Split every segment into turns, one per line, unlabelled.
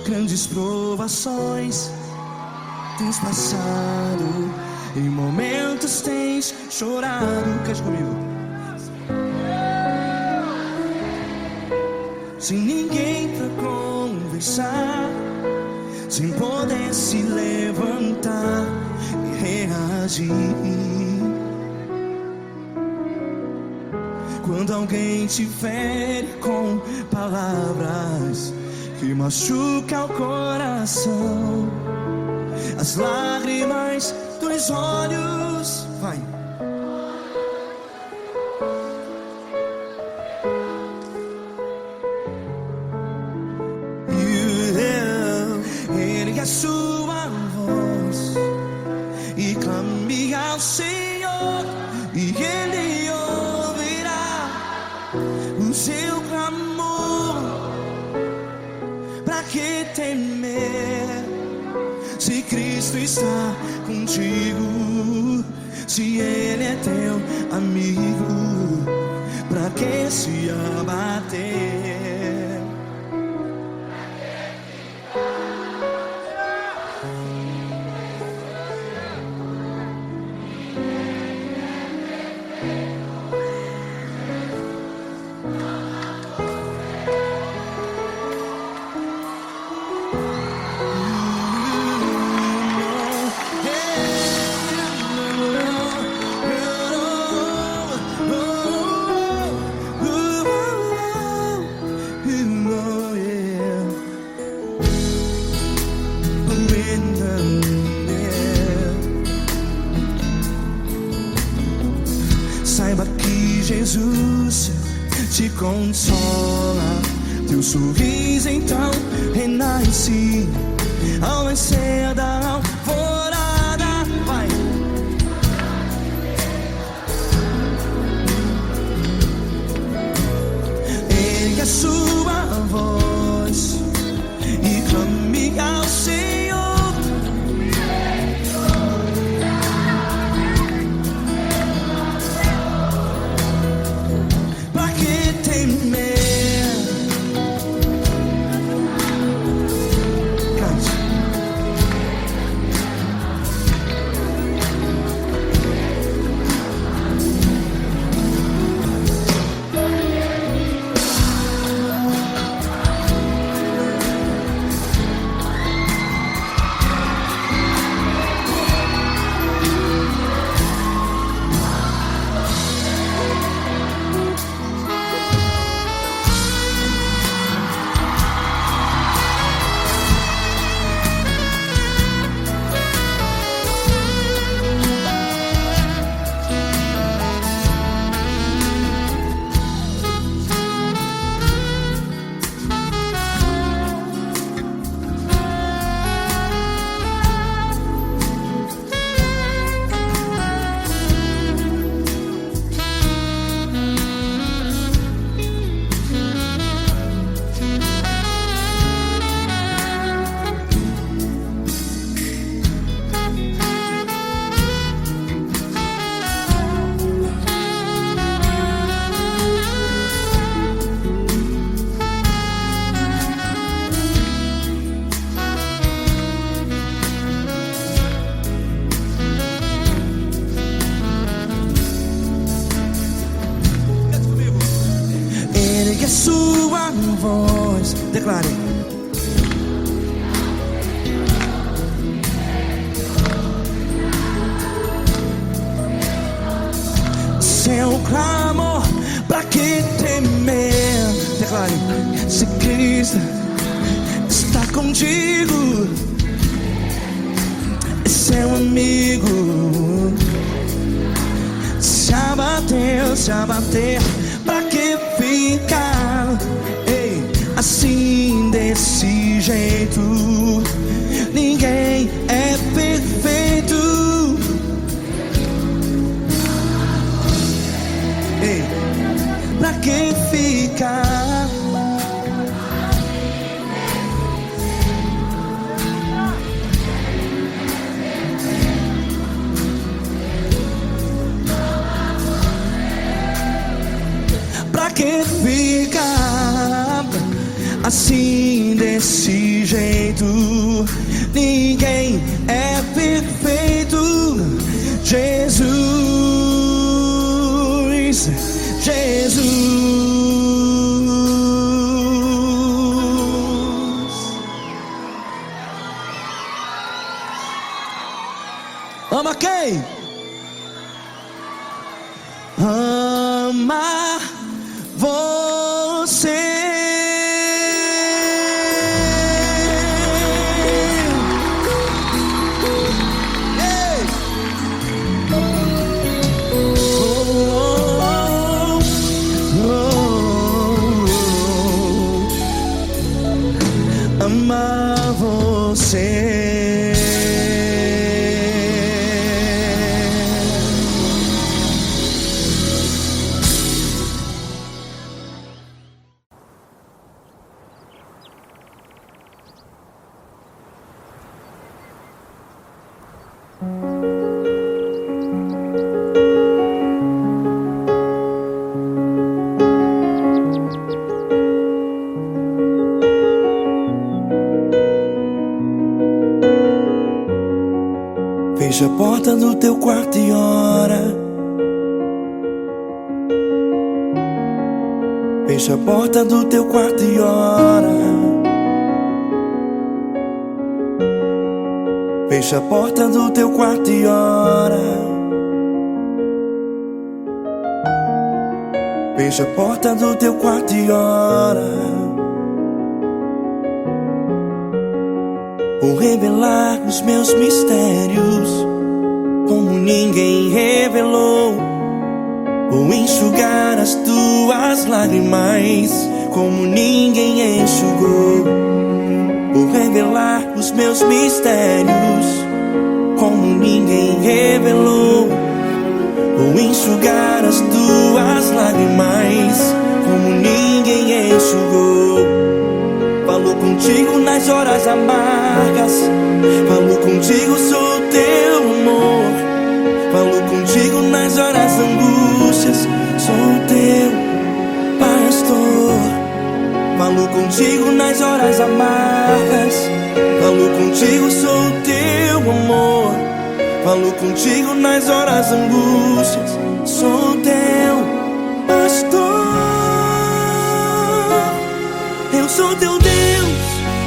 Grandes provações tens passado, em momentos tens chorado. Cante comigo. Sem ninguém pra conversar, sem poder se levantar e reagir. Quando alguém te fere com palavras que machuca o coração, as lágrimas dos olhos, vai. Ergue a sua voz e clame ao Senhor, e Ele ouvirá o seu clamor. Pra que temer, se Cristo está contigo? Se Ele é teu amigo, pra que se abater? Saiba que Jesus te consola, teu sorriso então renasce ao nascer da alvorada. Vai. Ergue a sua voz e clame ao Senhor. A sua voz, declare. Seu clamor, pra que temer? Declare. Se Cristo está contigo, é seu amigo. Se abater, pra que ficar, ei, assim desse jeito? Ninguém é perfeito. Ei, pra que ficar? Pra Pra que ficar assim desse jeito? Ninguém é perfeito. Jesus, Jesus. Ama quem? Ama você. Ei! Ama você. Fecha a porta do teu quarto e ora. Fecha a porta do teu quarto e ora. Fecha a porta do teu quarto e ora. Fecha a porta do teu quarto e ora. Vou revelar os meus mistérios como ninguém revelou. Vou enxugar as tuas lágrimas como ninguém enxugou. Vou revelar os meus mistérios como ninguém revelou. Vou enxugar as tuas lágrimas como ninguém enxugou. Falo contigo nas horas amargas, falo contigo, sou teu amor. Falo contigo nas horas angústias, sou teu pastor. Falo contigo nas horas amargas, falo contigo, sou teu amor. Falo contigo nas horas angústias, sou teu pastor. Eu sou teu Deus,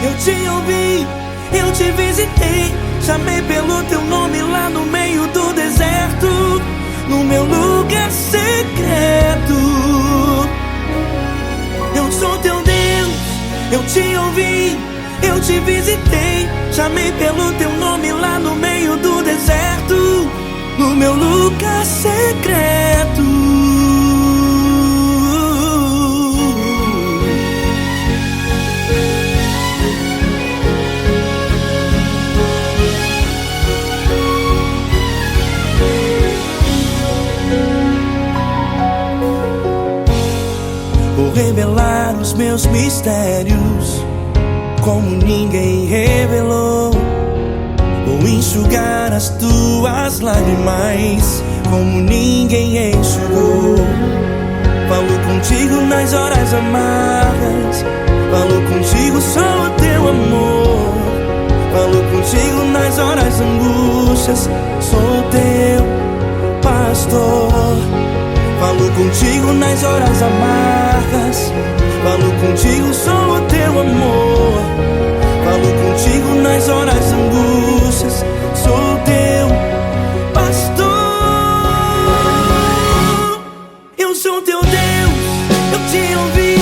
eu te ouvi, eu te visitei. Chamei pelo teu nome lá no meio do deserto, no meu lugar secreto. Eu sou teu Deus, eu te ouvi, eu te visitei. Chamei pelo teu nome lá no meio do deserto, no meu lugar secreto. Vou revelar os meus mistérios como ninguém revelou. Vou enxugar as tuas lágrimas como ninguém enxugou. Falo contigo nas horas amargas, falo contigo, sou o teu amor. Falo contigo nas horas angústias, sou teu pastor. Falo contigo nas horas amargas, falo contigo, sou o teu amor. Falo contigo nas horas angústias, sou teu pastor. Eu sou teu Deus, eu te ouvi,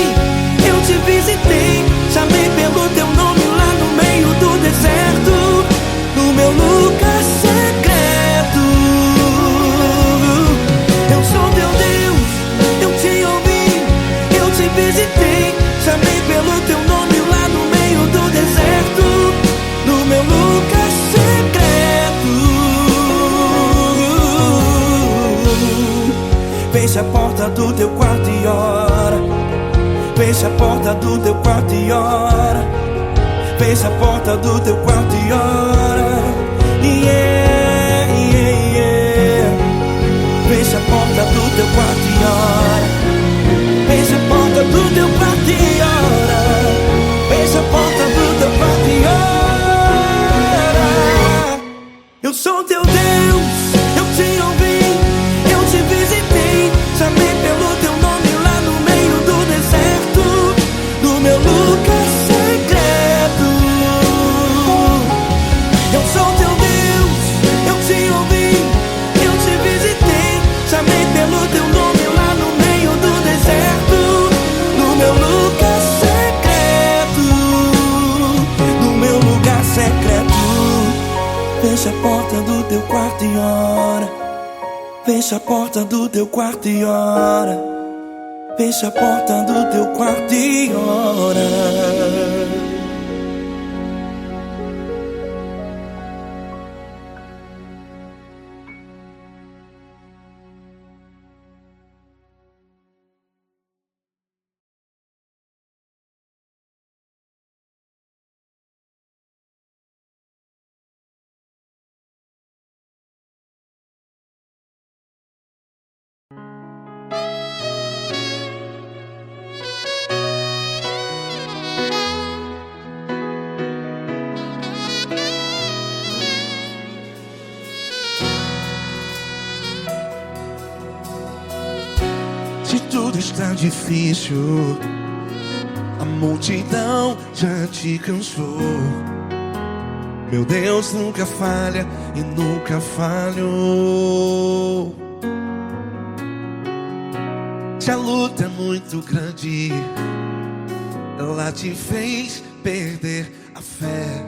eu te visitei. Chamei pelo teu nome lá no meio do deserto, no meu lugar secreto. Eu sou teu Deus, eu te ouvi, eu te visitei. Chamei pelo teu nome lá no meio do deserto, no meu lugar secreto. Fecha a porta do teu quarto e ora. Fecha a porta do teu quarto e ora. Fecha a porta do teu quarto e ora. Yeah, yeah, yeah. Fecha a porta do teu quarto e ora. Fecha Fecha a porta do teu quarto e ora. Fecha a porta do teu quarto e ora.
Se tudo está difícil, a multidão já te cansou. Meu Deus nunca falha e nunca falhou. Se a luta é muito grande, ela te fez perder a fé.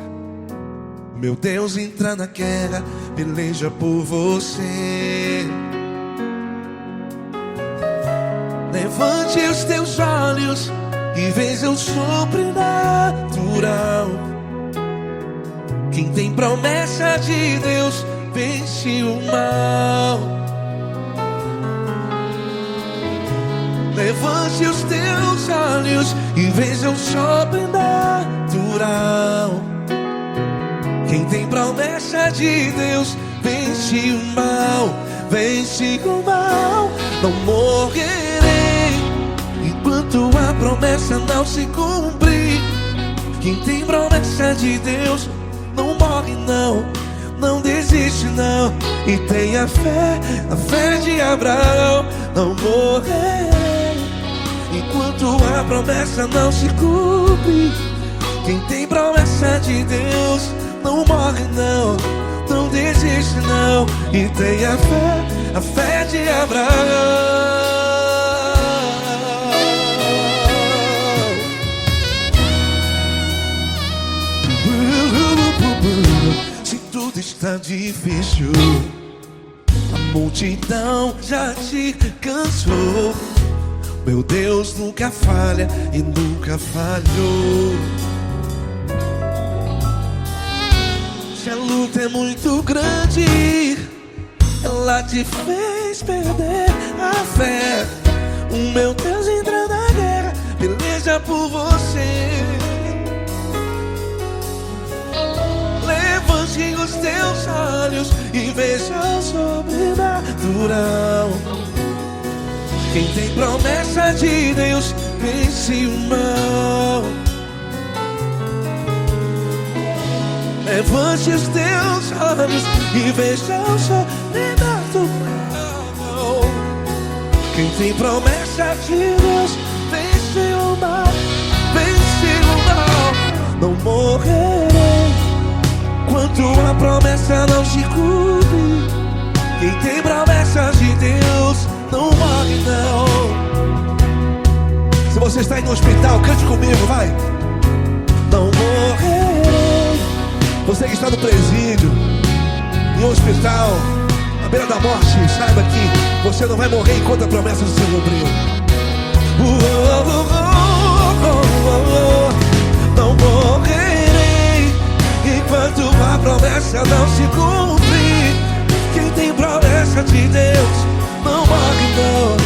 Meu Deus entra na guerra, peleja por você. Levante os teus olhos e veja o sobrenatural. Quem tem promessa de Deus vence o mal. Levante os teus olhos e veja o sobrenatural. Quem tem promessa de Deus vence o mal. Vence o mal. Não morrerei enquanto a promessa não se cumprir. Quem tem promessa de Deus não morre não, não desiste não. E tenha fé, a fé de Abraão. Não morrerei enquanto a promessa não se cumpre. Quem tem promessa de Deus não morre não, não desiste não. E tenha fé, a fé de Abraão. Se tudo está difícil, a multidão já te cansou. Meu Deus nunca falha e nunca falhou. Se a luta é muito grande, ela te fez perder a fé. O meu Deus entra na guerra, peleja por você. Levante os teus olhos e veja o sobrenatural. Quem tem promessa de Deus vence o mal. Levante os teus olhos e veja o sobrenatural. Quem tem promessa de Deus vence o mal. Vence o mal. Não morrerei enquanto a promessa não se cumpre. Quem tem promessa de Deus não morre não. Se você está no hospital, cante comigo, vai. Não morrerei. Você que está no presídio, em um hospital, à beira da morte, saiba que você não vai morrer enquanto a promessa não se cumpriu. Não morrerei enquanto a promessa não se cumprir. Quem tem promessa de Deus não morre não,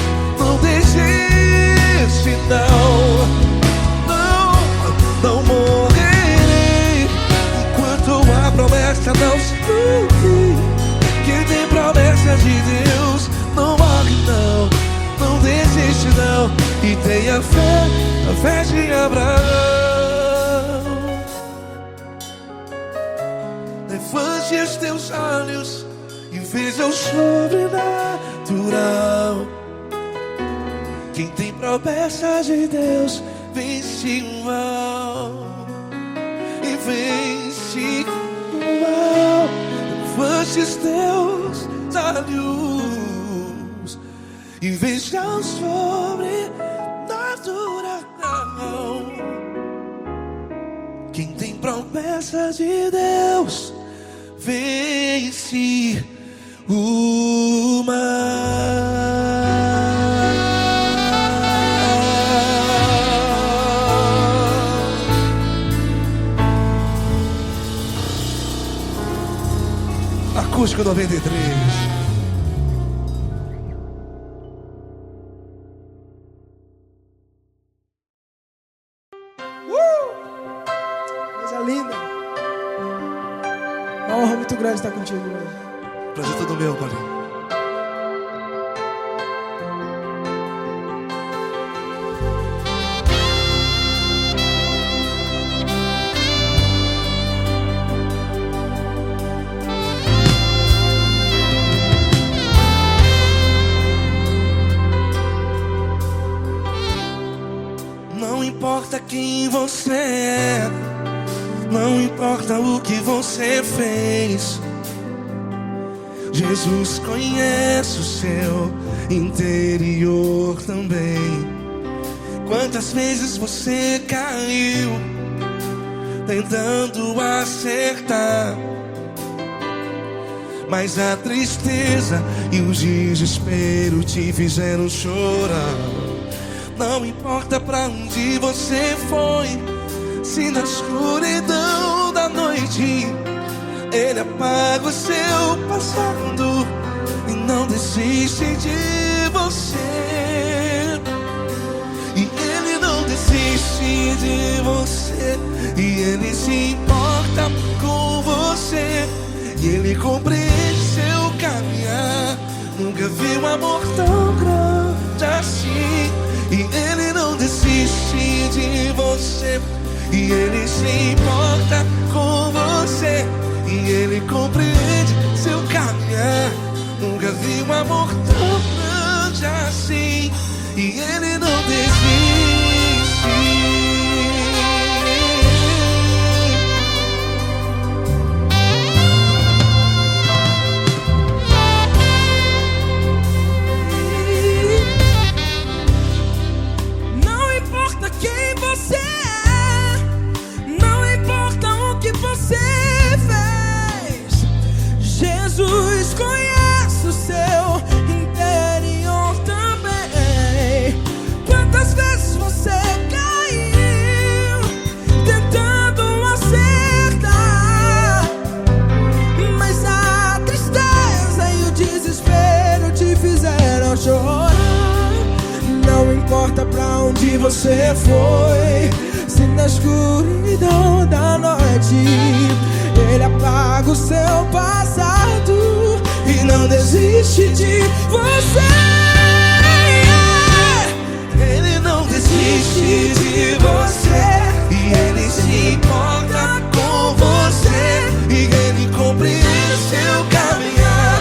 não desiste não. Não morrerei enquanto a promessa não se cumprir. Quem tem promessa de Deus não morre não, não desiste não. E tenha fé, a fé de Abraão. Levante os teus olhos e veja o sobrenatural. Quem tem promessa de Deus vence o mal. E vence o mal. Levante os teus olhos e veja o sobrenatural. Quem tem promessa de Deus vence o mal. Acústico 93.
Coisa linda. Uma honra muito grande estar contigo hoje.
Prazer todo meu, Paulinho.
Não importa quem você é, não importa o que você fez, Jesus conhece o seu interior também. Quantas vezes você caiu tentando acertar, mas a tristeza e o desespero te fizeram chorar. Não importa pra onde você foi, se na escuridão da noite Ele apaga o seu passado e não desiste de você. E Ele não desiste de você, e Ele se importa com você, e Ele compreende seu caminhar. Nunca vi um amor tão grande assim. E Ele não desiste de você, e Ele se importa com você, e Ele compreende seu caminhar. Nunca vi um amor tão grande assim. E Ele não desiste.
Jesus conhece o seu interior também. Quantas vezes você caiu tentando acertar, mas a tristeza e o desespero te fizeram chorar. Não importa pra onde você foi, se na escuridão da noite Ele apaga o seu passado e não desiste de você.
Ele não desiste de você, e Ele se importa com você, e Ele compreende seu caminhar.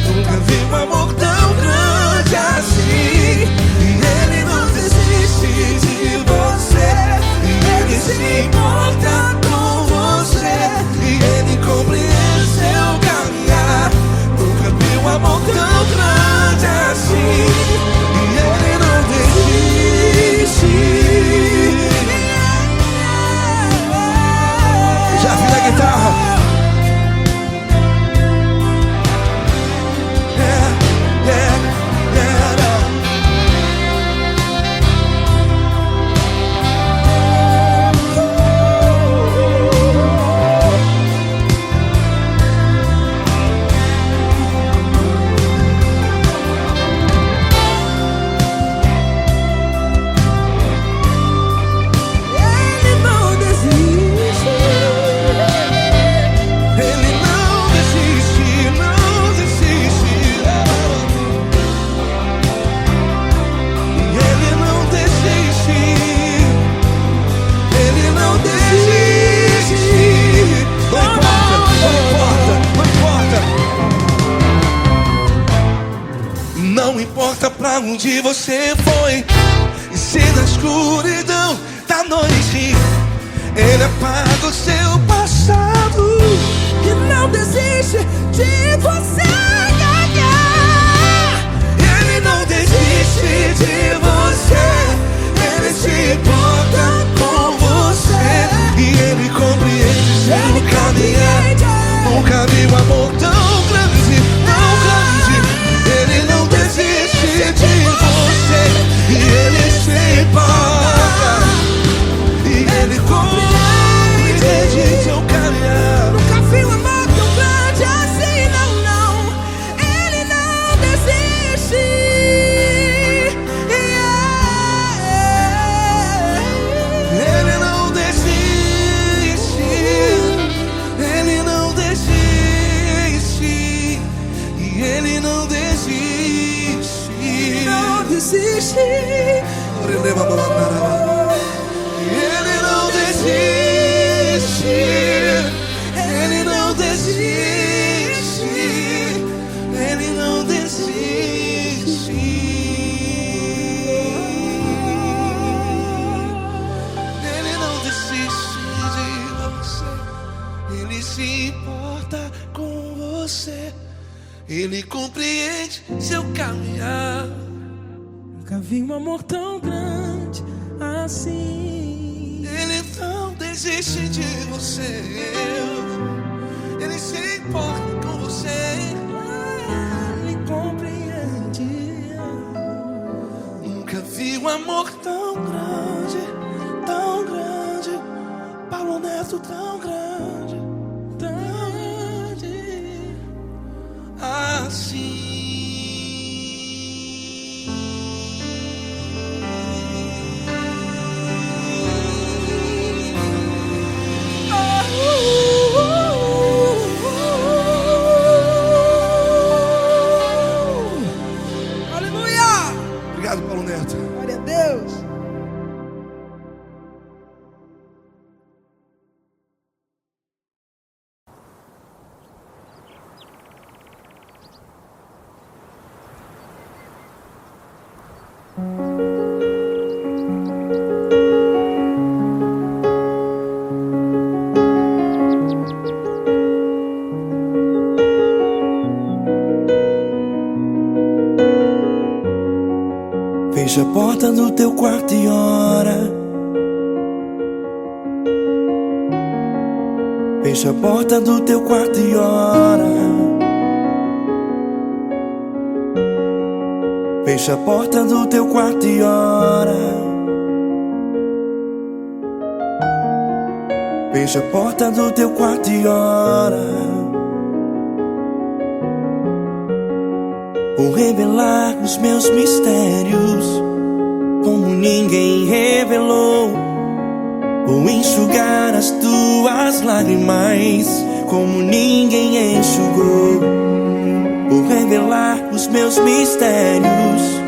Nunca vi um amor tão grande assim. E Ele não desiste de você, e Ele se importa com você, e Ele compreende seu caminhar. Nunca vi um amor tão grande assim. E Ele não desiste.
Já vi a guitarra.
Não importa pra onde você foi, e se na escuridão da noite Ele apaga o seu passado
e não desiste de você.
Ele não desiste de você, Ele se importa com você, e Ele compreende seu caminhar. Nunca vi um amor tão grande, tão grande. Ele não desiste de você, e Ele se importa, e Ele compreende seu caminhar.
Nunca vi um amor tão grande assim, não, não. vi um amor tão grande assim.
Ele não desiste de você, Ele se importa com você.
Ele compreende.
Nunca vi um amor tão grande, tão grande. Paulo Neto tão grande,
Tão grande
assim.
Aleluia!
Obrigado, Paulo Neto.
Glória a Deus.
Fecha a porta do teu quarto e ora. Fecha a porta do teu quarto e ora. Fecha a porta do teu quarto e ora. Fecha a porta do teu quarto e ora. Vou revelar os meus mistérios como ninguém revelou. Vou enxugar as tuas lágrimas como ninguém enxugou. Vou revelar os meus mistérios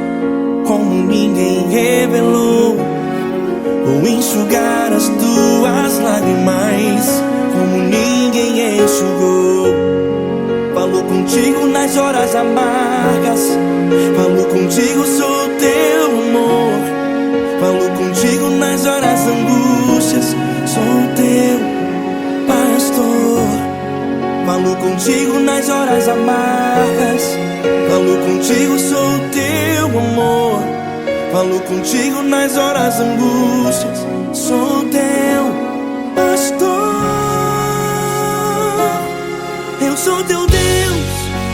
como ninguém revelou. Vou enxugar as tuas lágrimas como ninguém enxugou. Falo contigo nas horas amargas, falo contigo, sou teu amor. Falo contigo nas horas angústias, sou teu pastor. Falo contigo nas horas amargas, falo contigo, sou teu amor. Falo contigo nas horas angústias, sou teu pastor. Eu sou teu Deus,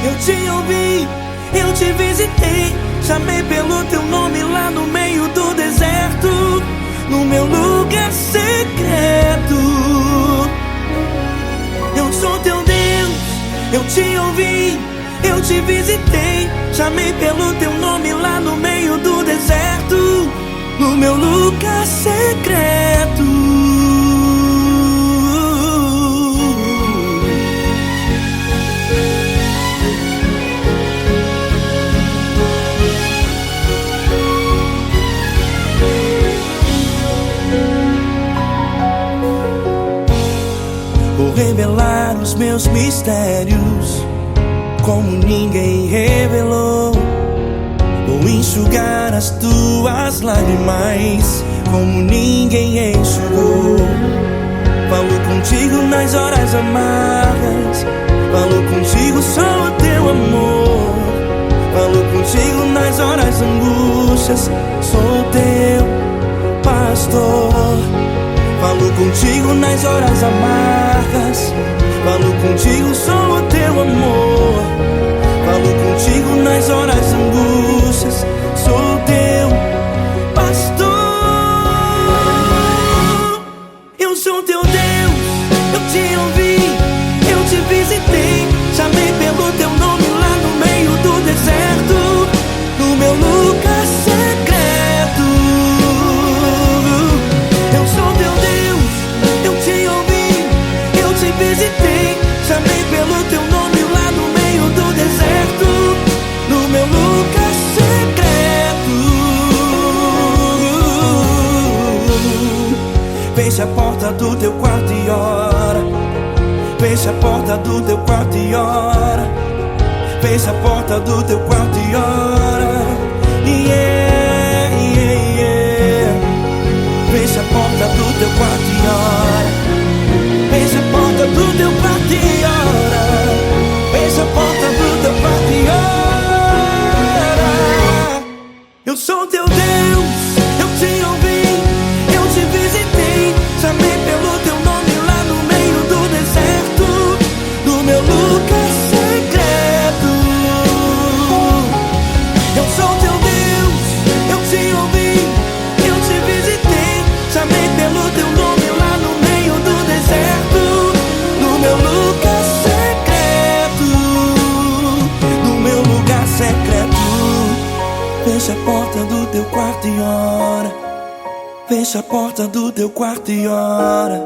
eu te ouvi, eu te visitei. Chamei pelo teu nome lá no meio do deserto, no meu lugar secreto. Eu sou teu Deus, eu te ouvi, eu te visitei. Chamei pelo teu nome lá no meio do deserto, no meu lugar secreto. Vou revelar os meus mistérios como ninguém revelou. Vou enxugar as tuas lágrimas como ninguém enxugou. Falo contigo nas horas amargas, falo contigo, sou teu amor. Falo contigo nas horas angústias, sou teu pastor. Falo contigo nas horas amargas, falo contigo, sou o teu amor. Falo contigo nas horas angústias, sou teu pastor. Eu sou teu Deus, eu te ouvi, eu te visitei. Chamei pelo teu nome lá no meio do deserto, no meu lugar secreto. Eu sou teu Deus, eu te ouvi, eu te visitei. Chamei pelo teu nome lá no meio do deserto, no meu lugar secreto. Fecha a porta do teu quarto e ora. Fecha a porta do teu quarto e ora. Fecha a porta do teu quarto e ora. Yeah, yeah, yeah. Fecha a porta do teu quarto e ora. Fecha a porta do teu quarto e ora. Fecha a porta do teu quarto e ora. Eu sou teu Deus. Fecha a porta do teu quarto e ora.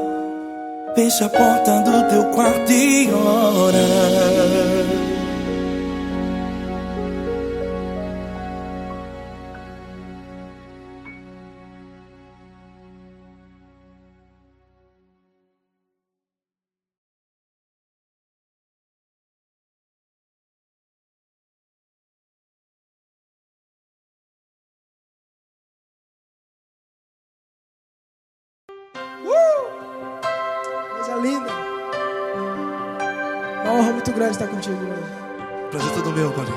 Fecha a porta do teu quarto e ora.
Coisa linda. Uma honra muito grande estar contigo hoje.
Prazer todo meu, Padre.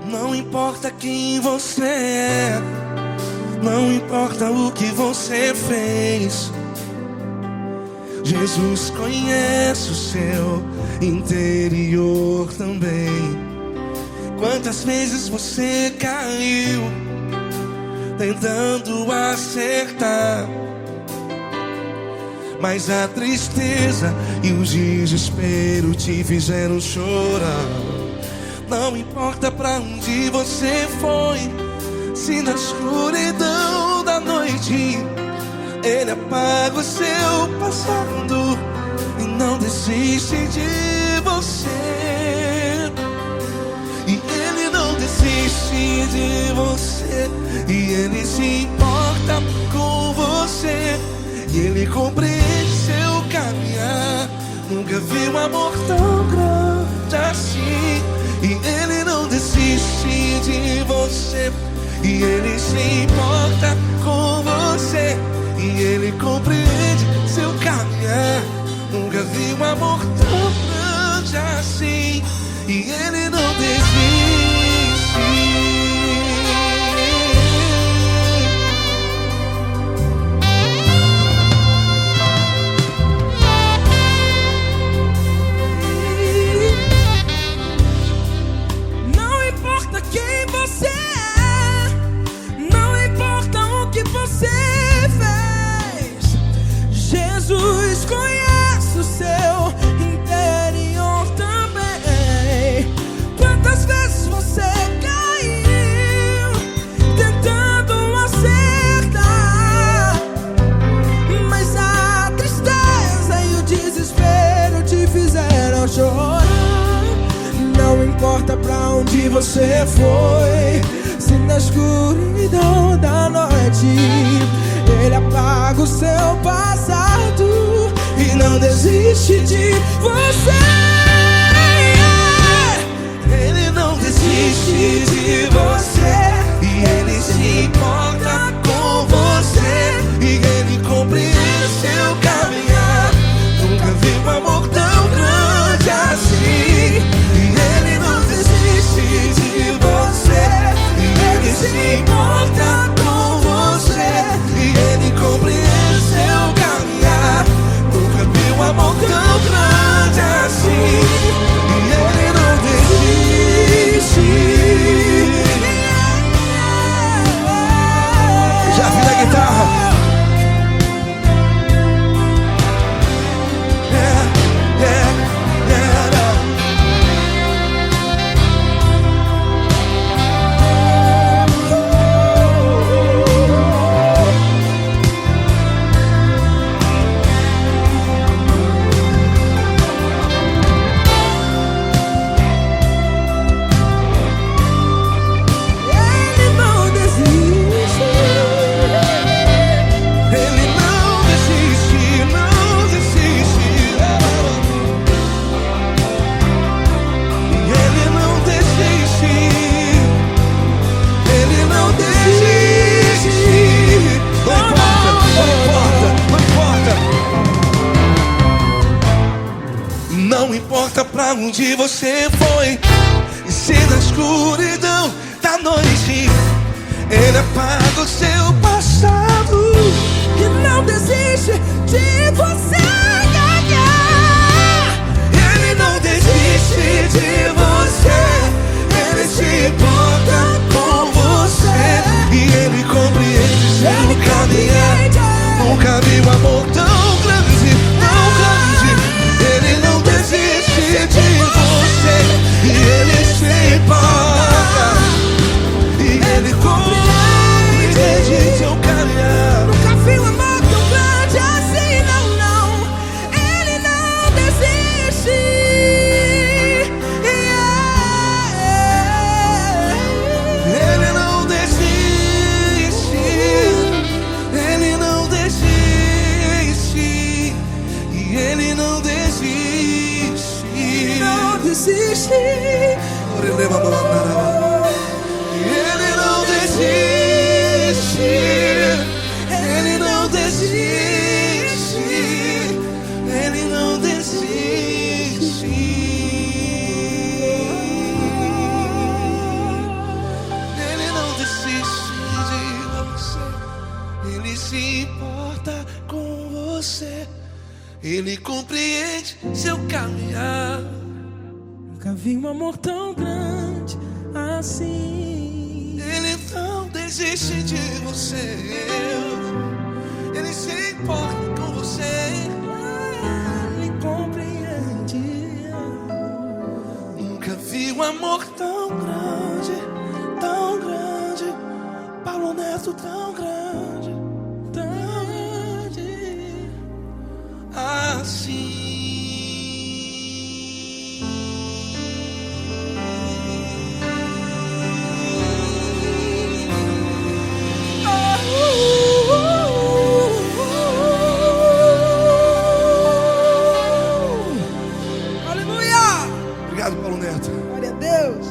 Não importa quem você é, não importa o que você fez, Jesus conhece o seu interior também. Quantas vezes você caiu tentando acertar, mas a tristeza e o desespero te fizeram chorar. Não importa pra onde você foi, se na escuridão da noite Ele apaga o seu passado e não desiste de você. E Ele não desiste de você, e Ele se importa com você, e Ele compreende seu caminhar. Nunca vi um amor tão grande assim. E Ele não desiste de você, e Ele se importa com você, e Ele compreende seu caminhar. Nunca vi um amor tão grande assim. E Ele não desiste.
Jesus conhece o seu interior também. Quantas vezes você caiu tentando acertar, mas a tristeza e o desespero te fizeram chorar. Não importa pra onde você foi, se na escuridão da noite Ele apaga o seu passado e não desiste de você.
Ele não desiste de você, e Ele se importa com você, e Ele compreende seu caminhar. Nunca vi um amor tão grande assim. E Ele não desiste de você, e Ele se importa com você, e Ele compreende seu caminhar. Nunca vi um amor tão grande assim. E Ele não desiste. Já vi na guitarra. Não importa pra onde você foi, e se na escuridão da noite Ele apaga o seu passado
E não desiste de você.
Ele não desiste de você, Ele se
Ele compreende seu caminhar.
Nunca vi um amor tão grande assim.
Ele não desiste de você. Ele se importa com você.
Ele compreende.
Nunca vi um amor tão grande, tão grande. Paulo Neto tão grande, tão grande assim.
Obrigado,
Paulo Neto.
Glória a Deus.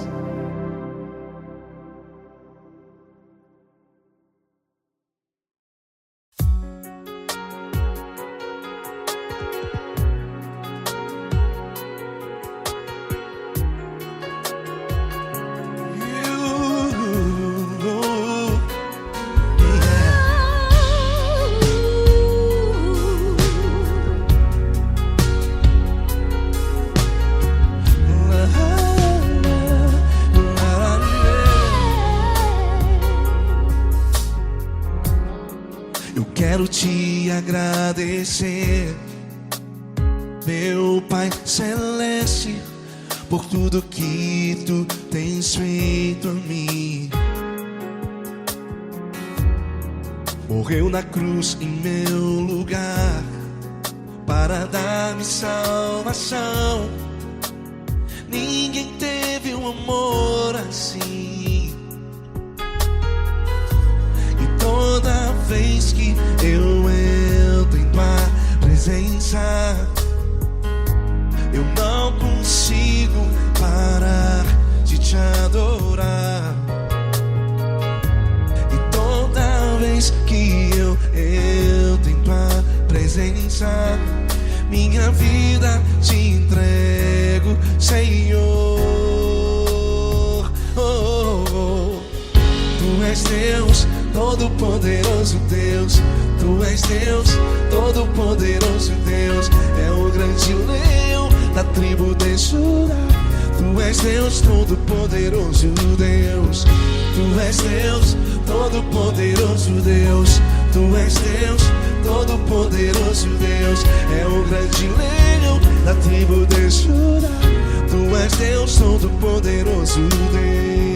Quero te agradecer, meu Pai Celeste, por tudo que tu tens feito a mim. Morreu na cruz em meu lugar para dar-me salvação. Ninguém teve um amor assim. E toda vez que eu entro em tua presença, eu não consigo parar de te adorar. E toda vez que eu entro em tua presença, minha vida te entrego, Senhor. Tu és Deus, Todo-Poderoso Deus. Tu és Deus, Todo-Poderoso Deus. É o grande leão da tribo de Judá. Tu és Deus, Todo-Poderoso Deus. Tu és Deus, Todo-Poderoso Deus. Tu és Deus, Todo-Poderoso Deus. É o grande leão da tribo de Judá. Tu és Deus, Todo-Poderoso Deus.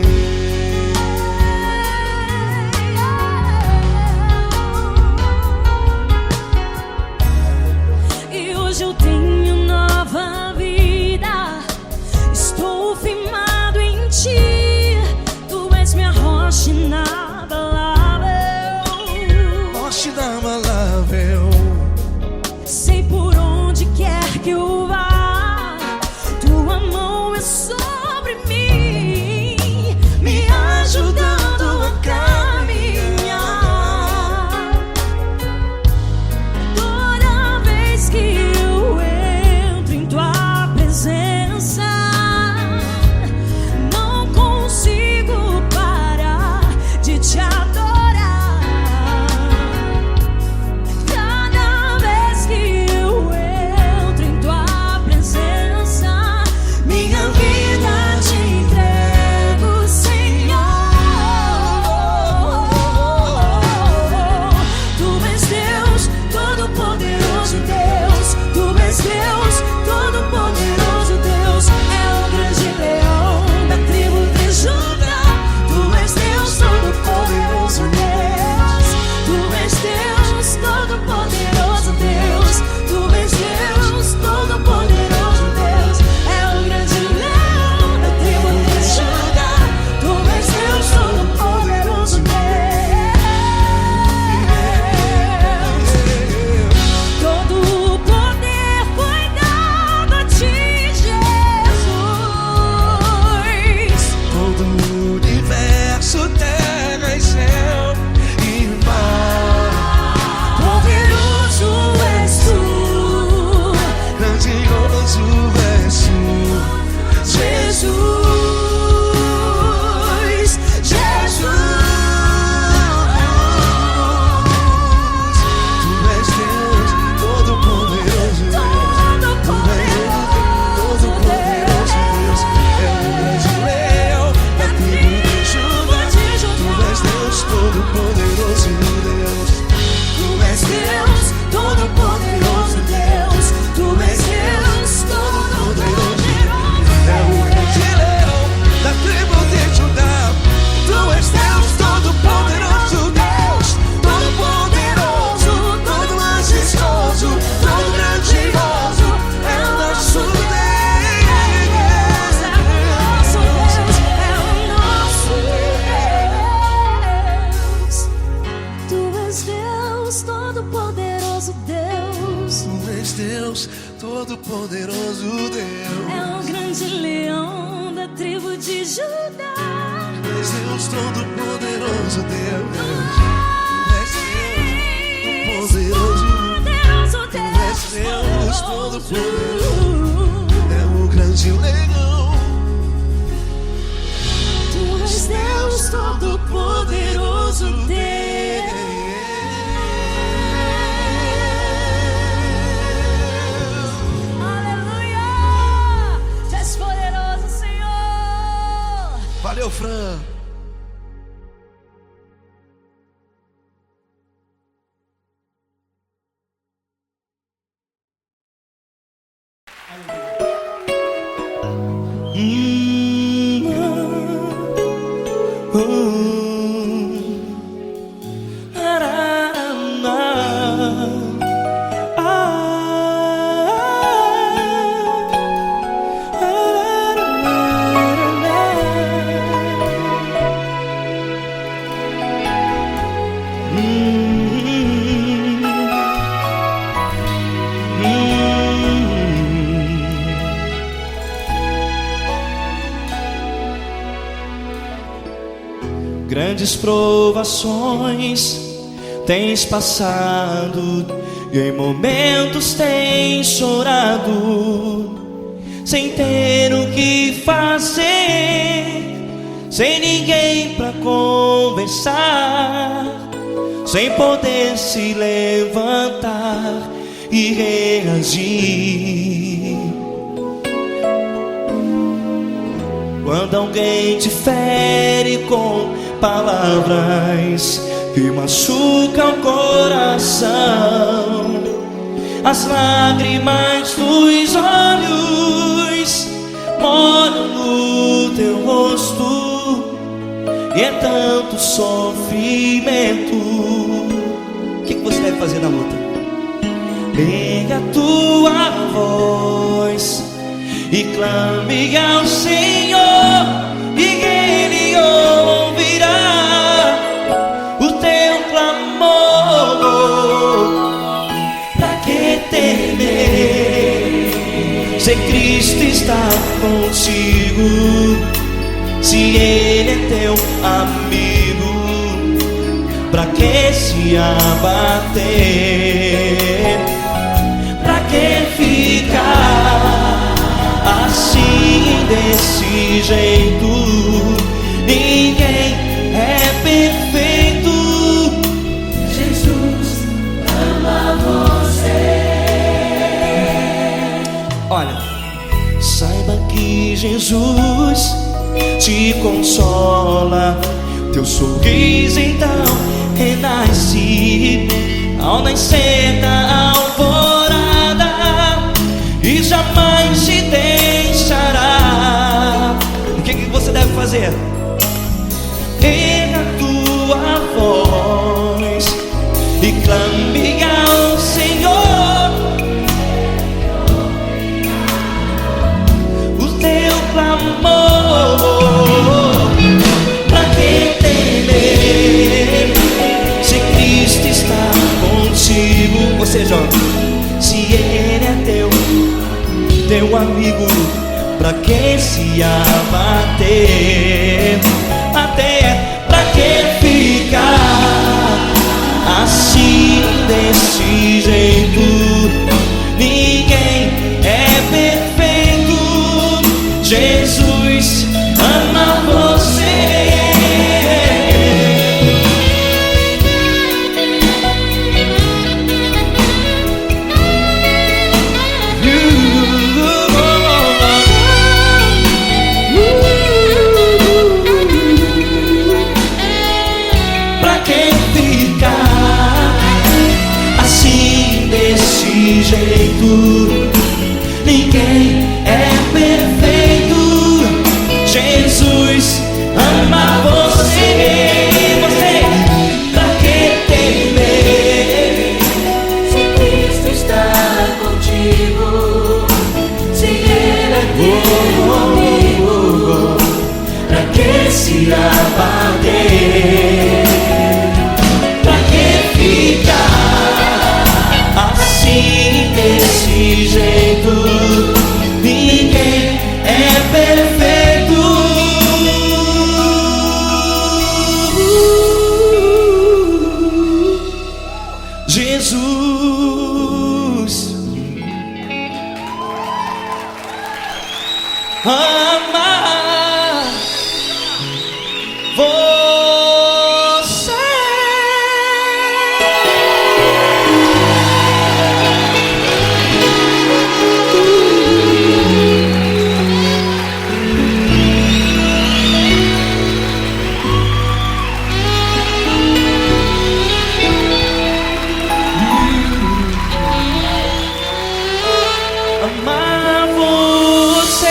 Eu tenho nova vida, estou firmado em ti. Tu és minha rocha inabalável,
rocha inabalável.
Sei por onde quer que eu vá, tua mão é sobre mim.
és Deus Todo-Poderoso, Deus. És Deus Todo-Poderoso, és Deus Todo-Poderoso, é o grande leão.
Tu és Deus Todo-Poderoso, Deus. Aleluia! Tu és poderoso, Senhor.
Valeu, Fran.
Grandes provações tens passado e em momentos tens chorado, sem ter o que fazer, sem ninguém pra conversar, sem poder se levantar e reagir. Quando alguém te fere com palavras que machucam o coração, as lágrimas dos olhos molham no teu rosto, e é tanto sofrimento. O que você deve fazer na luta? Erga a tua voz e clame ao Senhor, e Ele ouvirá o teu clamor. Pra que temer, se Cristo está contigo, se Ele é teu amigo? Pra que se abater? Pra que ficar assim, desse jeito? Ninguém é perfeito.
Jesus ama você.
Olha, saiba que Jesus te consola, teu sorriso então renasce ao nascer da alvorada e jamais te deixará. O que você deve fazer? Erga a tua voz e clame ao Senhor, o teu clamor. Pra que temer, se Cristo está contigo? Você joga. Se Ele é teu amigo, pra que se abater? Até pra que ficar assim, desse jeito? Ninguém é perfeito. Jesus ama você. Jeito, ninguém é perfeito. Jesus ama você. Você, pra que temer,
Se Cristo está contigo, se Ele é teu amigo,
pra que se abater? Pra que ficar assim, desse jeito? Ninguém é perfeito. você. Amar você.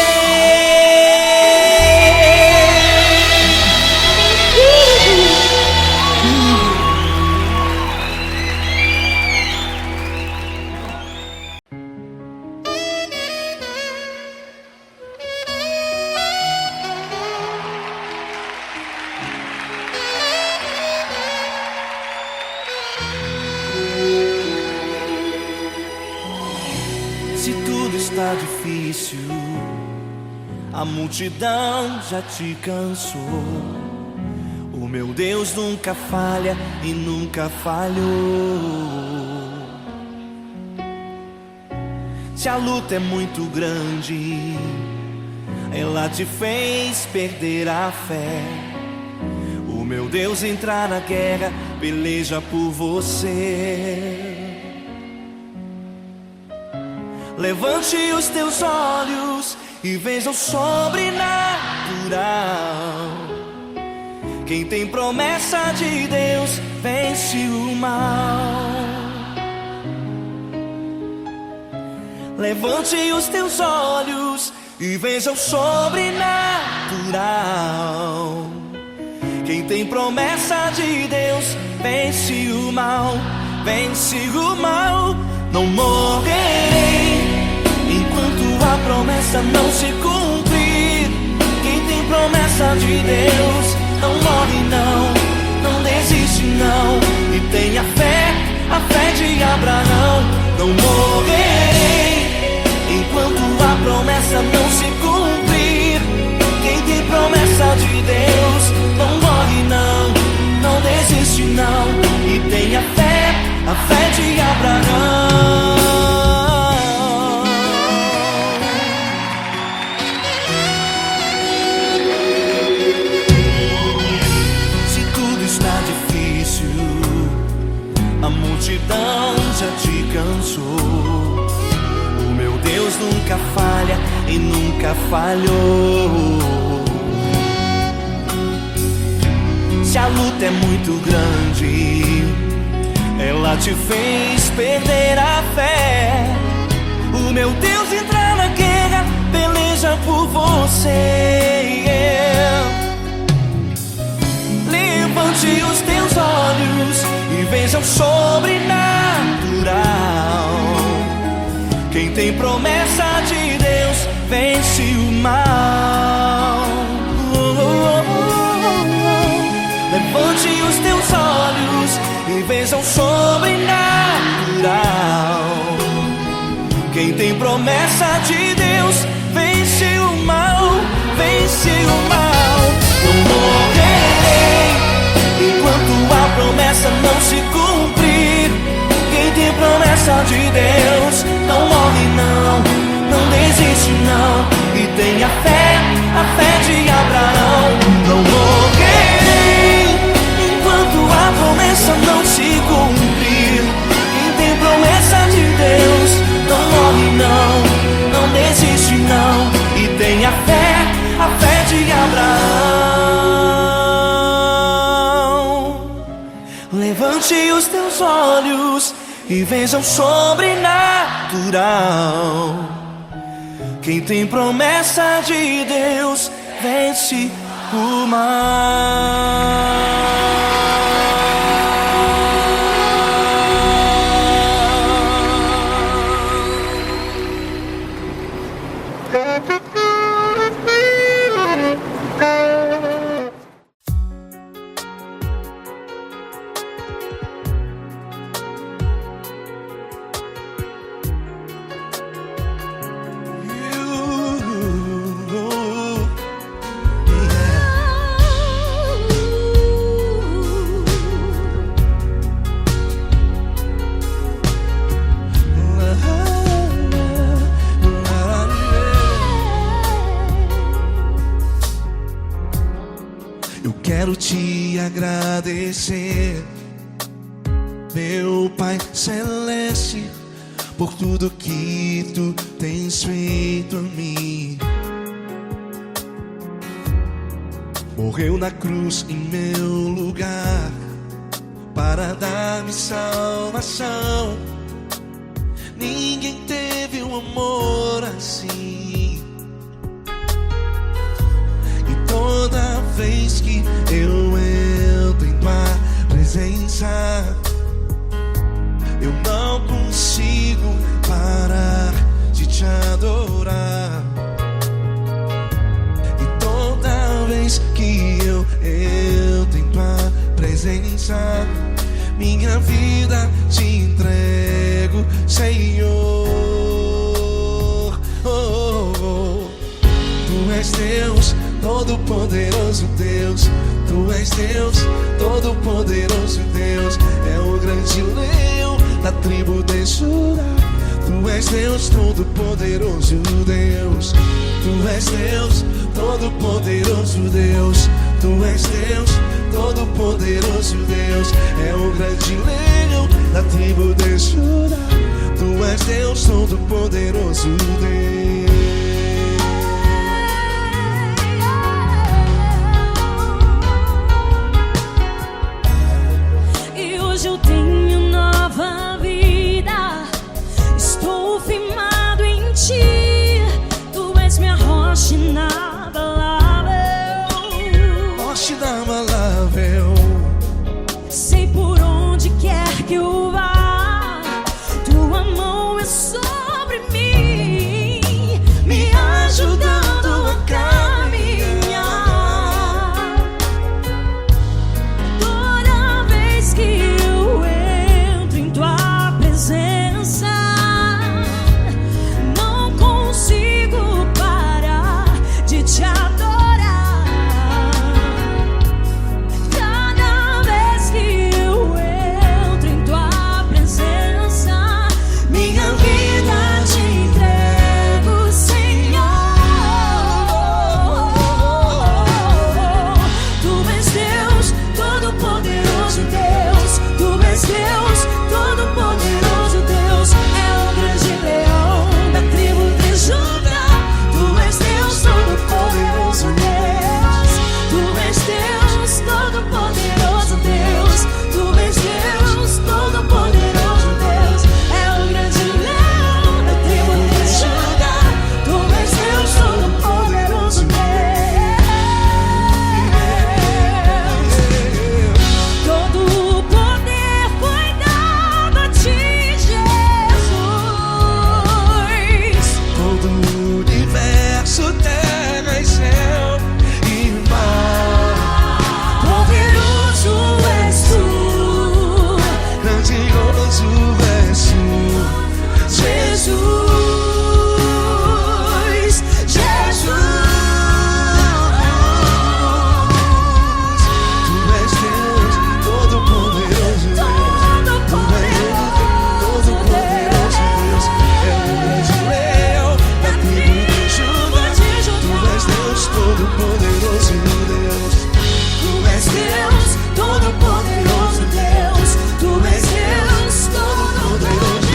Se tudo está difícil, a multidão já te cansou. O meu Deus nunca falha e nunca falhou. Se a luta é muito grande, ela te fez perder a fé. O meu Deus entrar na guerra, peleja por você. Levante os teus olhos e veja o sobrenatural. Quem tem promessa de Deus vence o mal. Levante os teus olhos e veja o sobrenatural. Quem tem promessa de Deus vence o mal, vence o mal. Não morrerei enquanto a promessa não se cumprir. Quem tem promessa de Deus não morre não, não desiste não. E tenha fé, a fé de Abraão. Não morrerei enquanto a promessa não se cumprir. Quem tem promessa de Deus não morre não, não desiste não. E tenha fé, a fé de Abraão. Se tudo está difícil, a multidão já te cansou. O meu Deus nunca falha e nunca falhou. Se a luta é muito grande, ela te fez perder a fé. O meu Deus entra na guerra, peleja por você. Levante os teus olhos e veja o sobrenatural. Quem tem promessa de Deus vence o mal. Levante os teus olhos e veja o sobrenatural. Quem tem promessa de Deus vence o mal, vence o mal. Não morrerei enquanto a promessa não se cumprir. Quem tem promessa de Deus não morre não, não desiste não. E tenha fé, a fé de Abraão. Não morrerei enquanto a promessa não se cumprir. Quem tem promessa de Deus não morre não, não desiste não. E tenha fé, a fé de Abraão. Levante os teus olhos e veja o sobrenatural. Quem tem promessa de Deus vence o mal.
Eu quero te agradecer, meu Pai Celeste, por tudo que tu tens feito a mim. Morreu na cruz em meu lugar para dar-me salvação. Ninguém teve um amor assim. E toda vez que eu entro em tua presença, eu não consigo parar de te adorar. E toda vez que eu entro em tua presença, minha vida te entrego, Senhor. Oh, oh, oh. Tu és Deus, todo-poderoso Deus. Tu és Deus, todo-poderoso Deus. É o grande leão da tribo de Judá. Tu és Deus, todo-poderoso Deus. Tu és Deus, todo-poderoso Deus. Tu és Deus, todo-poderoso Deus. É o grande leão da tribo de Judá. Tu és Deus, todo-poderoso Deus.
E hoje eu tenho nova vida. Estou firmado em ti. Tu és minha rocha inabalável.
Rocha inabalável.
Sei por onde quer que eu vá, tua mão é sobre mim, me ajudando a caminhar. Toda vez que eu entro em tua presença, não consigo parar de te adorar. Cada vez que eu entro em tua presença, minha vida te entrego, Senhor. Tu és Deus, todo-poderoso Deus. Tu és Deus, todo-poderoso Deus. É o grande leão da tribo de Judá. Tu és Deus, todo-poderoso Deus. Tu és Deus, todo-poderoso Deus. Tu és Deus, todo-poderoso Deus. É o grande leão da tribo de Judá. Tu és Deus, todo-poderoso Deus. Todo o poder foi dado a ti, Jesus.
Todo o universo, terra e céu e mar.
Poderoso és tu,
Grandioso és tu,
Jesus. Jesus.
Tu és Deus, todo-poderoso Deus. Tu és Deus, todo-poderoso Deus. É o grande leão da tribo de Judá. Tu és Deus, todo-poderoso Deus.
Tu és Deus, todo-poderoso Deus. Tu és Deus, todo-poderoso.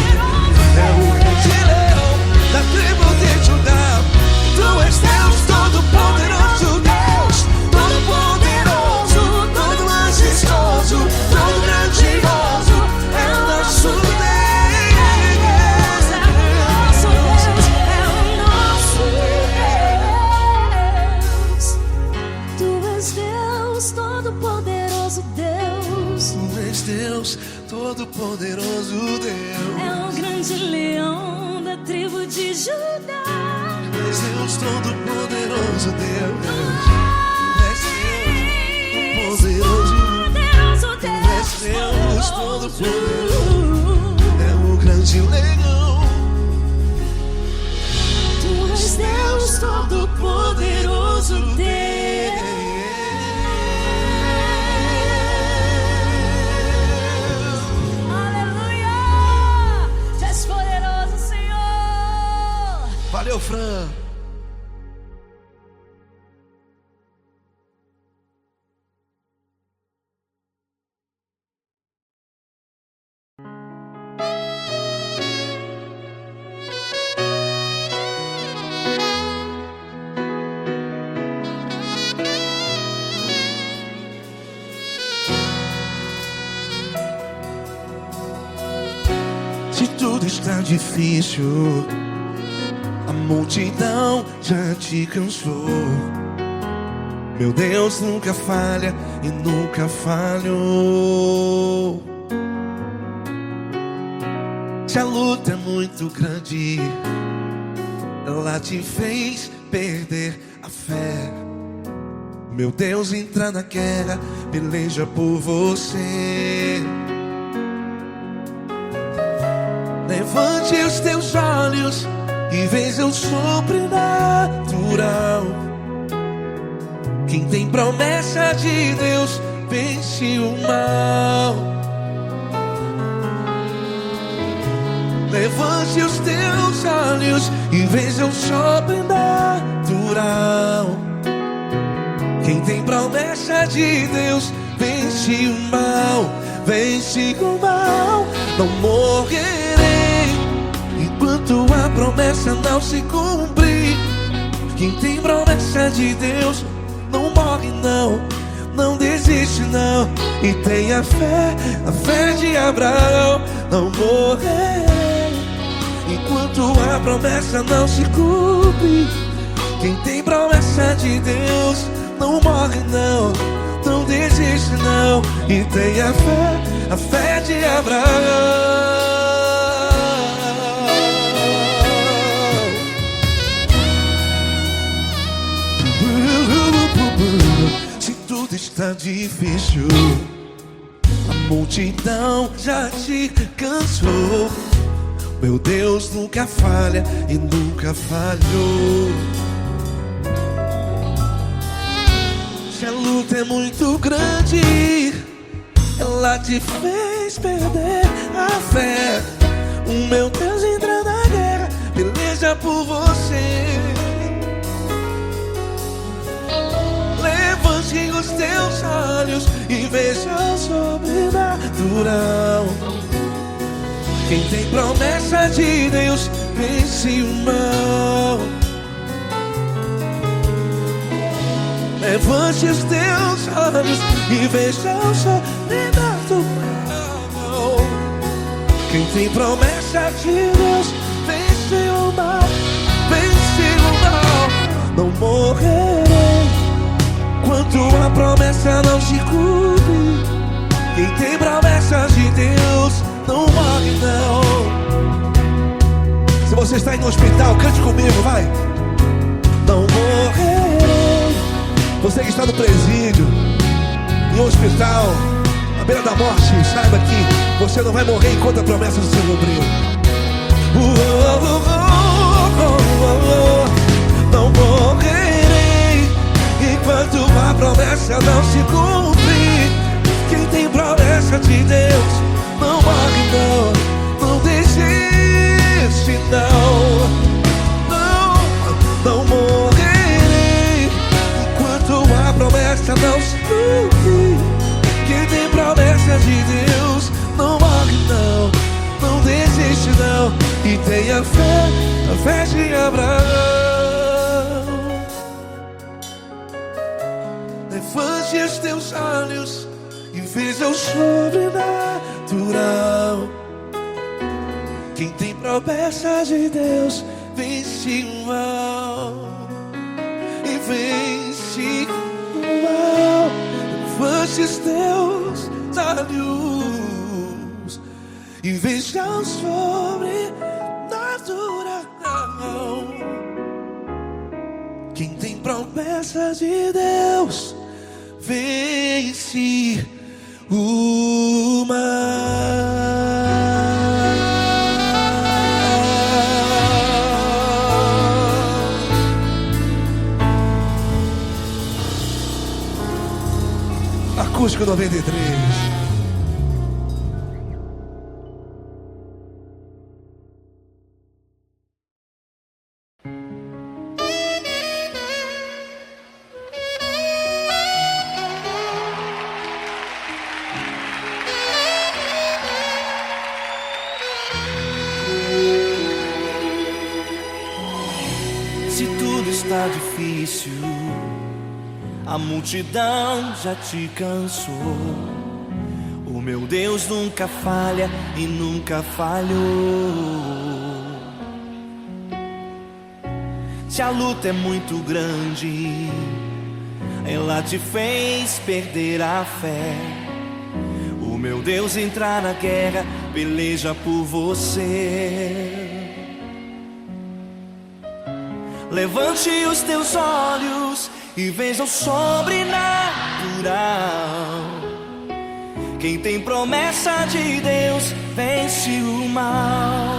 É o grande leão da tribo de Judá. Tu és Deus, todo-poderoso Deus. Todo-poderoso, todo majestoso, todo grandioso. É o nosso Deus.
É o nosso Deus, é o nosso Deus. Tu és Deus, todo-poderoso Deus.
Tu és Deus, todo-poderoso Deus.
É o grande leão da tribo de Judá.
Tu és Deus, todo-poderoso Deus. Tu és Deus, poderoso.
Poderoso
Tu és Deus,
Deus.
todo-poderoso. É o grande leão.
Tu és Deus, todo-poderoso Deus. Aleluia! Tu és poderoso, Senhor.
Valeu, Fran. está difícil, a multidão já te cansou. Meu Deus nunca falha e nunca falhou. Se a luta é muito grande, ela te fez perder a fé. Meu Deus entra na guerra, peleja por você. Levante os teus olhos e veja o sobrenatural. Quem tem promessa de Deus vence o mal. Levante os teus olhos e veja o sobrenatural. Quem tem promessa de Deus vence o mal. Vence o mal. Não morrerei enquanto a promessa não se cumprir. Quem tem promessa de Deus não morre não, não desiste não. E tenha fé, a fé de Abraão. Não morrerei enquanto a promessa não se cumpre. Quem tem promessa de Deus não morre não, não desiste não. E tenha fé, a fé de Abraão. Se tudo está difícil, a multidão já te cansou. Meu Deus nunca falha e nunca falhou. Se a luta é muito grande, ela te fez perder a fé. O meu Deus entra na guerra, peleja por você. Levante os teus olhos e veja o sobrenatural. Quem tem promessa de Deus vence o mal. Levante os teus olhos e veja o sobrenatural. Quem tem promessa de Deus vence o mal. Vence o mal. Não morrerei enquanto a promessa não se cumpre. Quem tem promessa de Deus não morre não. Se você está no hospital, cante comigo, vai. Não morrerei. Você que está no presídio, em um hospital, à beira da morte, saiba que você não vai morrer enquanto a promessa não se cumprir. Não morrerei enquanto a promessa não se cumprir. Quem tem promessa de Deus não morre não, não desiste não. Não morrerei enquanto a promessa não se cumprir. Quem tem promessa de Deus não morre não, não desiste não. E tenha fé, a fé de Abraão. Levante os teus olhos e veja o sobrenatural. Quem tem promessa de Deus vence o mal. E vence o mal. Levante os teus olhos e veja o sobrenatural. Quem tem promessa de Deus vence o mal. Acústico 93.
Se tudo está difícil, a multidão já te cansou. O meu Deus nunca falha e nunca falhou. Se a luta é muito grande, ela te fez perder a fé. O meu Deus entrar na guerra, peleja por você. Levante os teus olhos e veja o sobrenatural. Quem tem promessa de Deus vence o mal.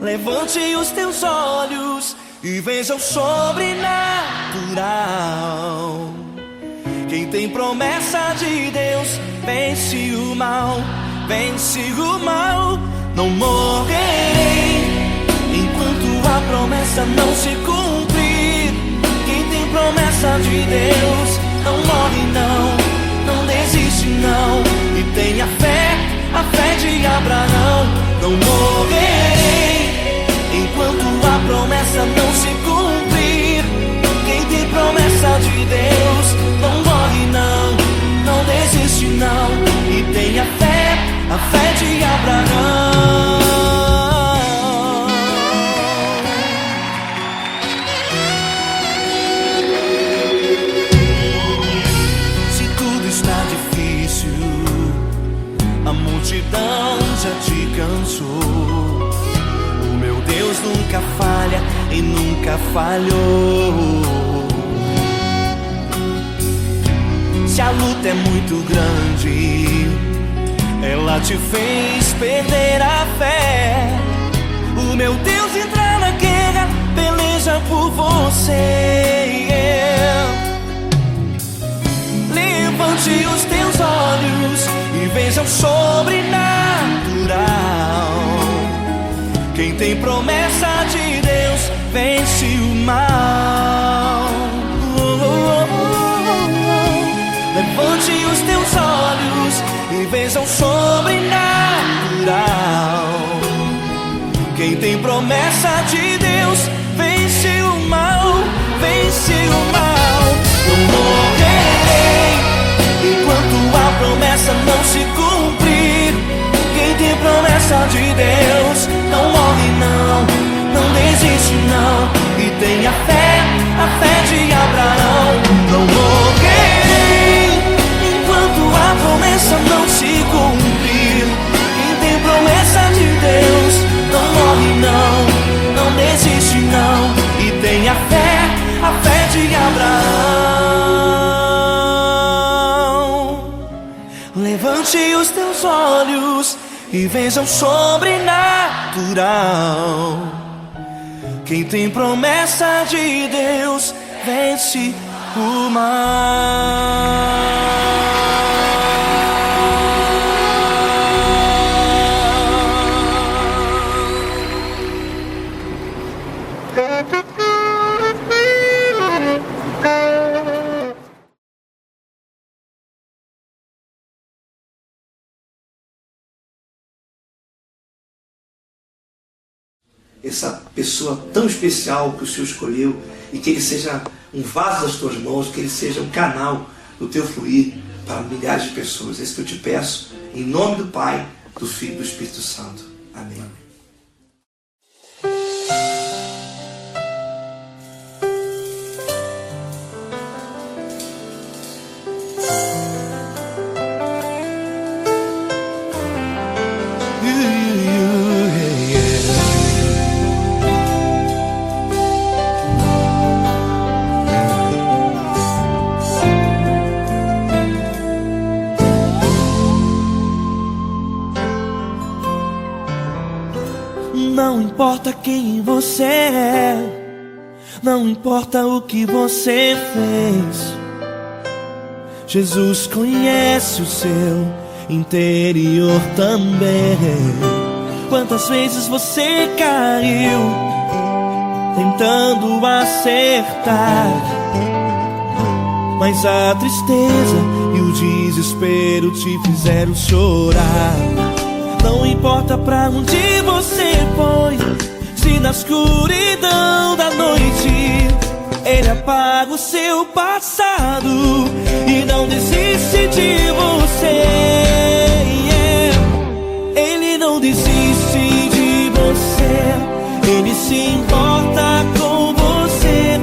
Levante os teus olhos e veja o sobrenatural. Quem tem promessa de Deus vence o mal, vence o mal. Não morrerei enquanto a promessa não se cumprir. Quem tem promessa de Deus não morre não, não desiste não. E tenha fé, a fé de Abraão. Não morrerei enquanto a promessa não se cumprir. Quem tem promessa de Deus não morre não, não desiste não. E tenha fé, a fé de Abraão. Se tudo está difícil, a multidão já te cansou. O meu Deus nunca falha e nunca falhou. Se a luta é muito grande, ela te fez perder a fé. O meu Deus entrar na guerra, peleja por você. Levante os teus olhos e veja o sobrenatural. Quem tem promessa de Deus vence o mal. Levante os teus olhos e veja o sobrenatural. Quem tem promessa de Deus vence o mal, vence o mal. Não morrerei enquanto a promessa não se cumprir. Quem tem promessa de Deus não morre não, não desiste não. E tenha fé, a fé de Abraão. Não morrerei enquanto a promessa não se cumprir. Quem tem promessa de Deus não morre não, não desiste não. E tenha fé, a fé de Abraão. Levante os teus olhos e veja o sobrenatural. Quem tem promessa de Deus vence o mal.
Essa pessoa tão especial que o Senhor escolheu, e que ele seja um vaso das tuas mãos, que ele seja um canal do teu fluir para milhares de pessoas. É isso que eu te peço, em nome do Pai, do Filho e do Espírito Santo. Amém.
Não importa quem você é, não importa o que você fez, Jesus conhece o seu interior também. Quantas vezes você caiu tentando acertar, mas a tristeza e o desespero te fizeram chorar. Não importa pra onde você foi, se na escuridão da noite Ele apaga o seu passado e não desiste de você. Ele não desiste de você. Ele se importa com você.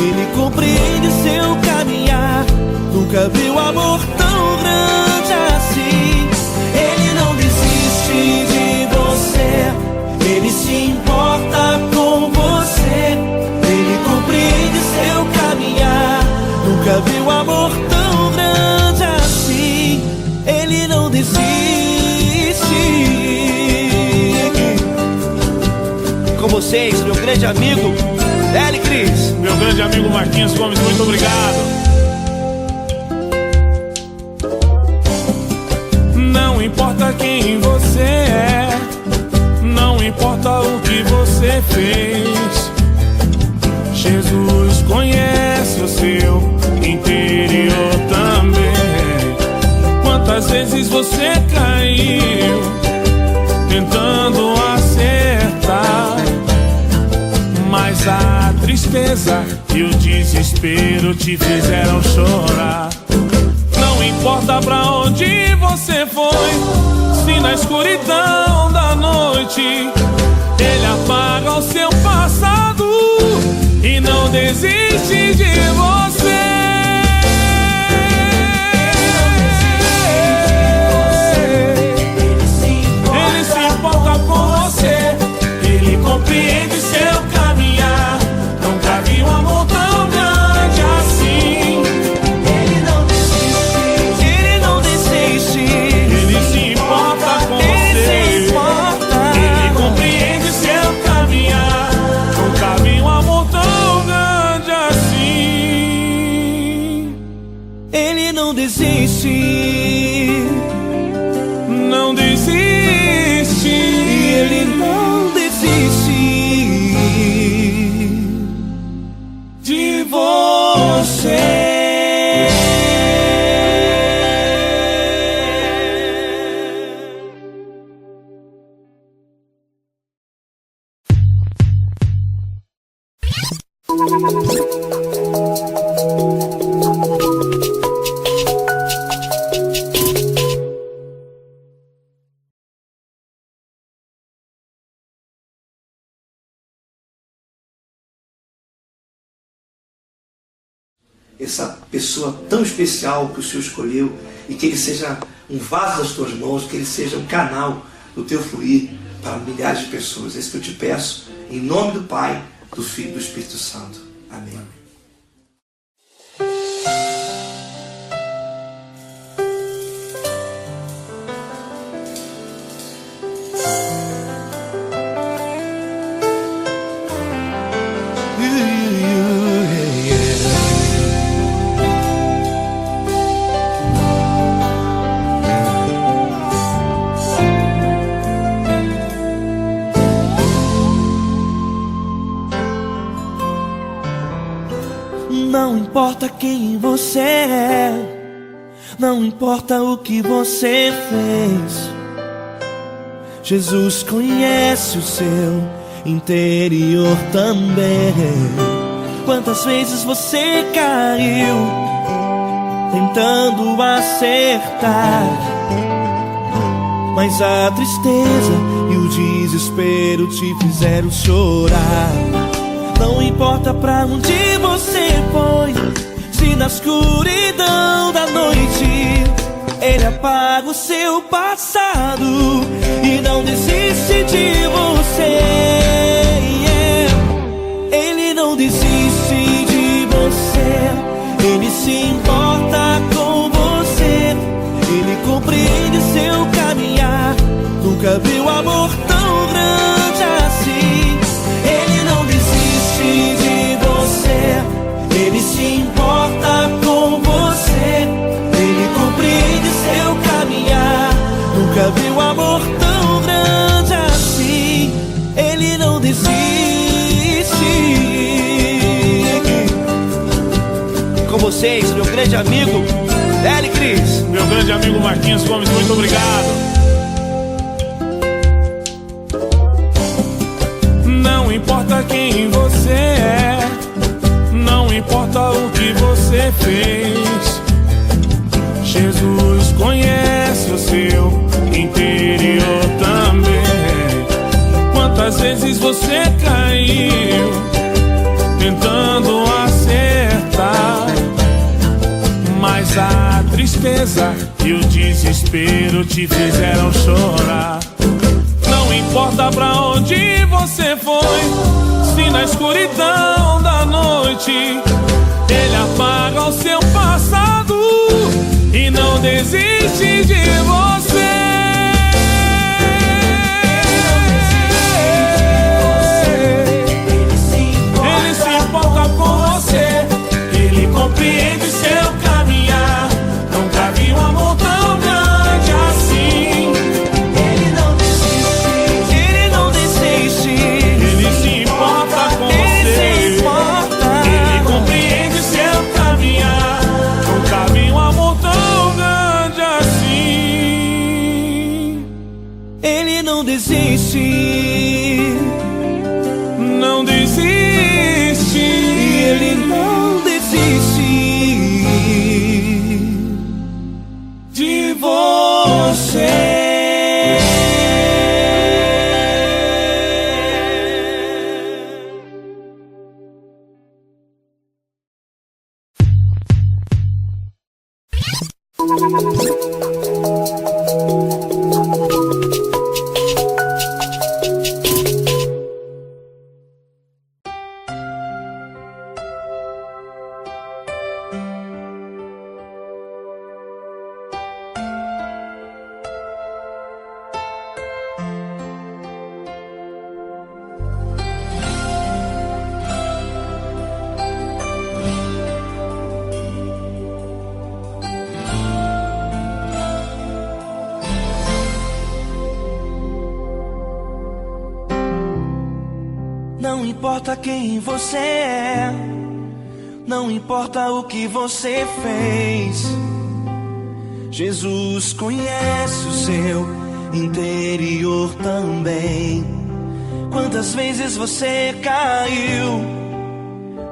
Ele compreende seu caminhar. Nunca viu amor tão grande assim. Ele não desiste de você. Ele se importa com você. Ele compreende seu caminhar. Nunca viu amor tão grande assim. Ele não desiste. Com vocês, meu grande amigo L. Cris.
Meu grande amigo Marquinhos Gomes, muito obrigado. Não importa quem você é, não importa o que você fez, Jesus conhece o seu interior também. Quantas vezes você caiu tentando acertar, mas a tristeza e o desespero te fizeram chorar. Não importa pra onde você foi, se na escuridão da noite Ele apaga o seu passado e não desiste de você. Ele se importa com você. Ele compreende seu caminhar. Nunca vi um amor tão grande assim.
Ele não desiste. Ele não desiste.
Ele se importa com você. Ele compreende seu caminhar. Nunca vi um amor tão grande assim.
Ele não desiste.
Não desiste.
Ele não desiste
De você.
Essa pessoa tão especial que o Senhor escolheu, e que Ele seja um vaso das tuas mãos, que Ele seja um canal do teu fluir para milhares de pessoas. É isso que eu te peço, em nome do Pai, do Filho e do Espírito Santo. Amém.
Não importa quem você é, não importa o que você fez, Jesus conhece o seu interior também. Quantas vezes você caiu tentando acertar, mas a tristeza e o desespero te fizeram chorar. Não importa pra onde você foi, se na escuridão da noite Ele apaga o seu passado e não desiste de você. Ele não desiste de você. Ele se importa com você. Ele compreende seu caminhar. Nunca viu amor tão grande assim. Ele não desiste de você. Ele se importa com você. Ele compreende seu caminhar. Nunca viu amor tão grande assim. Ele não desiste. Com vocês, meu grande amigo L. Cris.
Meu grande amigo Marquinhos Gomes, muito obrigado. Não importa quem você é, não Não importa o que você fez, Jesus conhece o seu interior também. Quantas vezes você caiu tentando acertar, mas a tristeza e o desespero te fizeram chorar. Não importa pra onde você foi, se na escuridão da noite Ele apaga o seu passado e não desiste de você. Ele se importa com você, Ele compreende seu caminhar. Nunca vi um amor tão grande assim.
Ele não desiste, Ele não desiste.
Ele se importa com você, Ele compreende seu caminhar. Nunca vi um amor tão grande assim.
Ele não desiste,
não desiste.
Ele não desiste
De você.
Não importa quem você é, não importa o que você fez, Jesus conhece o seu interior também. Quantas vezes você caiu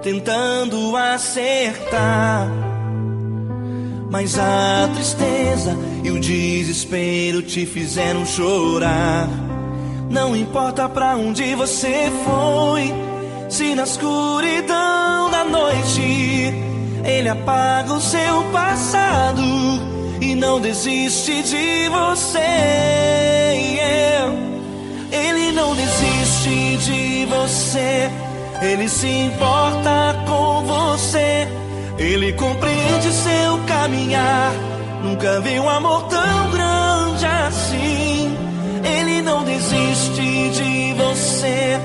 tentando acertar, mas a tristeza e o desespero te fizeram chorar. Não importa pra onde você foi, se na escuridão da noite Ele apaga o seu passado e não desiste de você. Ele não desiste de você, Ele se importa com você, Ele compreende seu caminhar. Nunca vi um amor tão grande assim. Ele não desiste de você,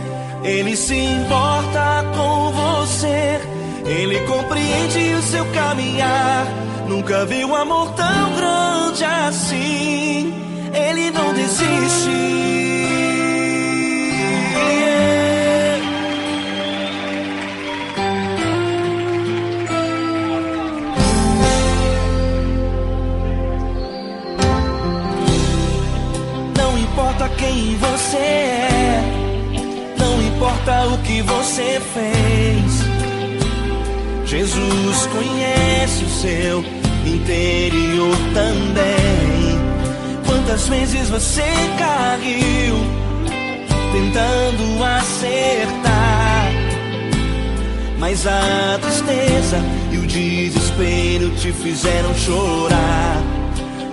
Ele se importa com você, Ele compreende o seu caminhar. Nunca vi um amor tão grande assim. Ele não desiste. Não importa quem você é, não importa o que você fez, Jesus conhece o seu interior também. Quantas vezes você caiu tentando acertar, mas a tristeza e o desespero te fizeram chorar.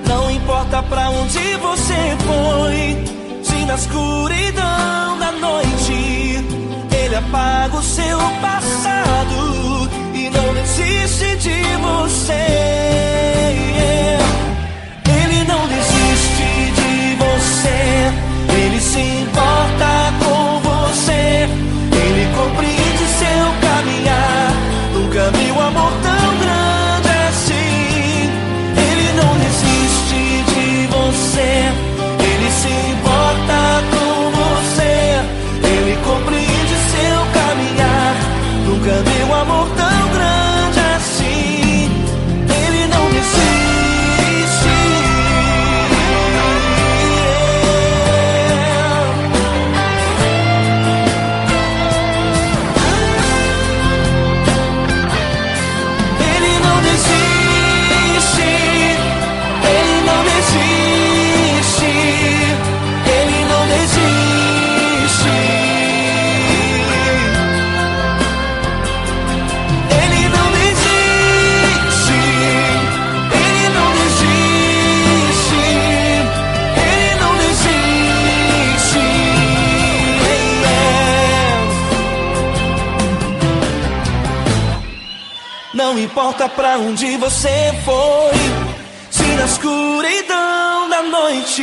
Não importa pra onde você foi, se na escuridão da noite Ele apaga o seu passado e não desiste de você. Ele não desiste de você, Ele se importa com você, Ele compreende seu caminhar. Nunca vi um amor tão grande assim. Ele não desiste de você, Ele se importa com você, Ele compreende seu caminhar. Nunca vi um amor tão grande assim. importa pra onde você foi. Se na escuridão da noite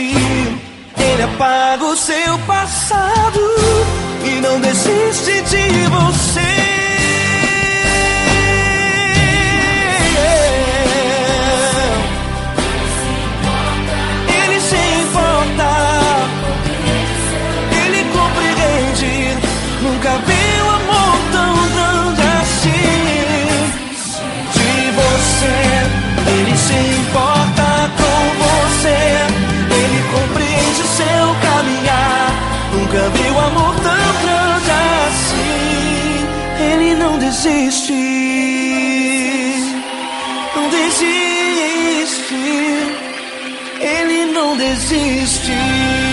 Ele apaga o seu passado e não desiste de você. Ele se importa, Ele compreende. Nunca vi um amor tão grande assim de você. Ele se importa com você, Ele compreende o seu caminhar. Nunca vi um amor tão grande assim. Ele não desiste, não desiste. Ele não desiste.